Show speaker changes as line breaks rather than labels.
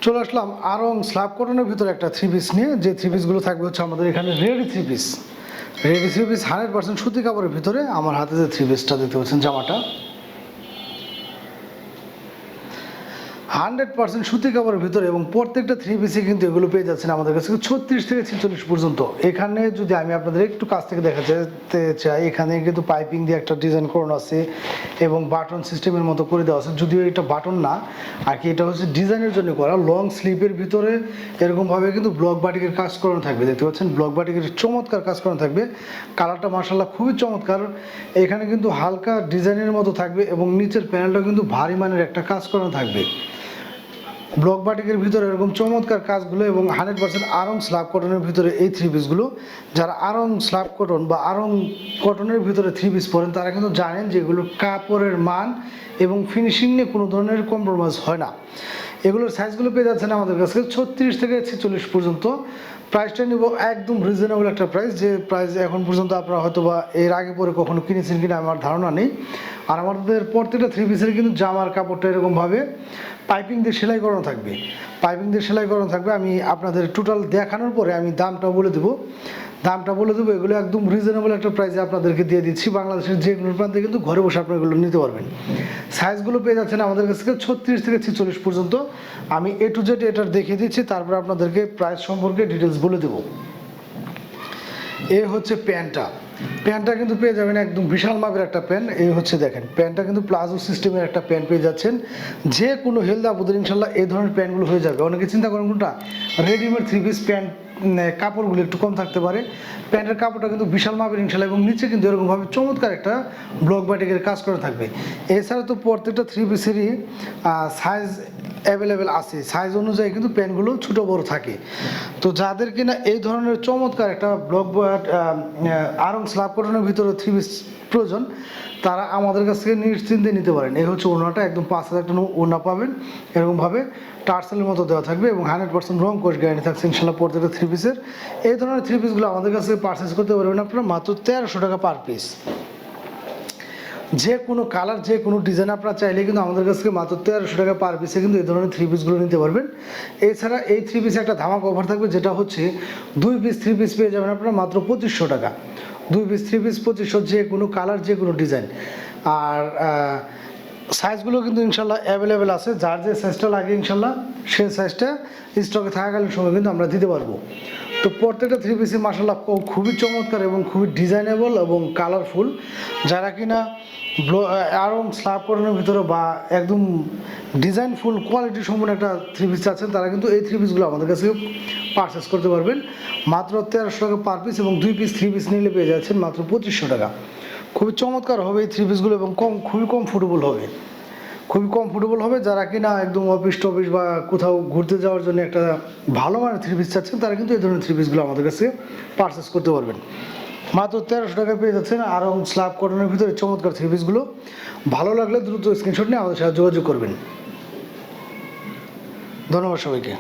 চলে আসলাম আরং স্ল্যাব কটনের ভিতরে একটা থ্রি পিস নিয়ে, যে থ্রি পিসগুলো থাকবে হচ্ছে আমাদের এখানে ready three piece. Ready three piece 100% সুতি কাপড়ের ভিতরে। আমার হাতে যে থ্রি পিসটা দেখতে পাচ্ছেন, জামাটা 100% সুতি কাপড়ের ভিতরে, এবং প্রত্যেকটা থ্রি পিসে কিন্তু এগুলো পেয়ে যাচ্ছেন আমাদের কাছে 36 থেকে 46 পর্যন্ত। এখানে যদি আমি আপনাদের একটু কাছ থেকে দেখাতে চাই, এখানে কিন্তু পাইপিং দিয়ে একটা ডিজাইন করানো আছে এবং বাটন সিস্টেমের মতো করে দেওয়া আছে। যদিও এটা বাটন না আর কি, এটা হচ্ছে ডিজাইনের জন্য করা। লং স্লিপের ভিতরে এরকমভাবে কিন্তু ব্লক বাটিকের কাজ করানো থাকবে, দেখতে পাচ্ছেন ব্লক বাটিকের চমৎকার কাজ করানো থাকবে। কালারটা মাশাআল্লাহ খুবই চমৎকার। এখানে কিন্তু হালকা ডিজাইনের মতো থাকবে এবং নিচের প্যানেলটা কিন্তু ভারী মানের একটা কাজ করানো থাকবে। ব্লক বাটিকের ভিতরে এরকম চমৎকার কাজগুলো এবং 100% আরং স্ল্যাব কটনের ভিতরে এই থ্রি পিসগুলো। যারা আরং স্ল্যাব কটন বা আরং কটনের ভিতরে থ্রি পিস পরেন তারা কিন্তু জানেন যে এগুলোর কাপড়ের মান এবং ফিনিশিং নিয়ে কোনো ধরনের কম্প্রোমাইজ হয় না। এগুলোর সাইজগুলো পেয়ে যাচ্ছেন আমাদের কাছে 36 থেকে 46 পর্যন্ত। প্রাইসটা নিব একদম রিজনেবল একটা প্রাইস, যে প্রাইস এখন পর্যন্ত আপনারা হয়তো বা এর আগে পরে কখনো কিনেছেন কিনা আমার ধারণা নেই। আর আমাদের প্রত্যেকটা থ্রি পিসের কিন্তু জামার কাপড়টা এরকমভাবে পাইপিং দিয়ে সেলাই করানো থাকবে। পাইপিং দিয়ে সেলাই করানো থাকবে। আমি আপনাদের টোটাল দেখানোর পরে আমি দামটা বলে দেবো। এগুলো একদম রিজনেবল একটা প্রাইসে আপনাদেরকে দিয়ে দিচ্ছি। বাংলাদেশের যে কোনো প্রান্তে কিন্তু ঘরে বসে আপনারা এগুলো নিতে পারবেন। সাইজগুলো পেয়ে যাচ্ছেন আমাদের কাছে 36 থেকে 46 পর্যন্ত। আমি এ টু জেড এটার দেখিয়ে দিচ্ছি, তারপর আপনাদেরকে প্রাইস সম্পর্কে ডিটেলস বলে দেবো। এ হচ্ছে প্যান্টটা কিন্তু পেয়ে যাবেন একদম বিশাল মাপের একটা প্যান্ট। এই হচ্ছে দেখেন, প্যান্টটা কিন্তু প্লাজো সিস্টেমের একটা প্যান্ট পেয়ে যাচ্ছেন। যে কোনো হেলদি আপুদের ইনশাল্লাহ এই ধরনের প্যান্টগুলো হয়ে যাবে। অনেকে চিন্তা করেন কোনটা, রেডিমেড থ্রি পিস প্যান্ট কাপড়গুলো একটু কম থাকতে পারে। প্যান্টের কাপড়টা কিন্তু বিশাল মাপের ইনশাল্লাহ, এবং নিচে কিন্তু এরকমভাবে চমৎকার একটা ব্লক বাটিকের কাজ করে থাকবে। এছাড়া তো প্রত্যেকটা থ্রি পিসেরই সাইজ অ্যাভেলেবেল আছে, সাইজ অনুযায়ী কিন্তু প্যান্টগুলো ছোটো বড় থাকে। তো যাদের কিনা এই ধরনের চমৎকার একটা ব্লক আরং স্ল্যাব কটনের ভিতরে থ্রি পিস প্রয়োজন, তারা আমাদের কাছ থেকে নিশ্চিন্তে নিতে পারেন। এই হচ্ছে ওনাটা, একদম 5,000 টাকা ওনা পাবেন। এরকমভাবে টার্সেলের মতো দেওয়া থাকবে এবং 100% রং কোশ গ্যারান্টি থাকছে ইনশাল্লাহ প্রত্যেকটা থ্রি পিসের। এই ধরনের থ্রি পিসগুলো আমাদের কাছে পারচেস করতে পারবেন আপনারা মাত্র 1300 টাকা পার পিস। যে কোনো কালার, যে কোনো ডিজাইন আপনারা চাইলে কিন্তু আমাদের কাছ থেকে মাত্র 1300 টাকা পার পিসে কিন্তু এই ধরনের থ্রি পিসগুলো নিতে পারবেন। এছাড়া এই থ্রি পিসে একটা ধামাকা অফার থাকবে, যেটা হচ্ছে 2 পিস থ্রি পিস পেয়ে যাবেন আপনারা মাত্র 2500 টাকা। 2 পিস থ্রি পিস 2500, যে কোনো কালার, যে কোনো ডিজাইন। আর সাইজগুলো কিন্তু ইনশাল্লাহ অ্যাভেলেবেল আছে। যার যে সাইজটা লাগে ইনশাল্লাহ সেই সাইজটা স্টকে থাকাকালীন সময় কিন্তু আমরা দিতে পারবো। তো প্রত্যেকটা থ্রি পিসে মাশাআল্লাহ খুবই চমৎকার এবং খুবই ডিজাইনেবল এবং কালারফুল। যারা কিনা আরং স্ল্যাব কটনের ভিতরে বা একদম ডিজাইনফুল কোয়ালিটি সম্পূর্ণ একটা থ্রি পিস আছেন, তারা কিন্তু এই থ্রি পিসগুলো আমাদের কাছে পারচেস করতে পারবেন মাত্র 1300 টাকা পার পিস, এবং 2 পিস থ্রি পিস নিলে পেয়ে যাচ্ছেন মাত্র 2500 টাকা। খুবই চমৎকার হবে এই থ্রি পিসগুলো এবং খুবই কমফোর্টেবল হবে। যারা কিনা একদম অফিস টফিস বা কোথাও ঘুরতে যাওয়ার জন্য একটা ভালো মানের থ্রি পিস চাচ্ছেন, তারা কিন্তু এই ধরনের থ্রি পিসগুলো আমাদের কাছে পারচেস করতে পারবেন। মাত্র 1300 টাকায় পেয়ে যাচ্ছেন আরং স্ল্যাব কটনের ভিতরে চমৎকার থ্রি পিসগুলো। ভালো লাগলে দ্রুত স্ক্রিনশট নিয়ে আমাদের সাথে যোগাযোগ করবেন। ধন্যবাদ সবাইকে।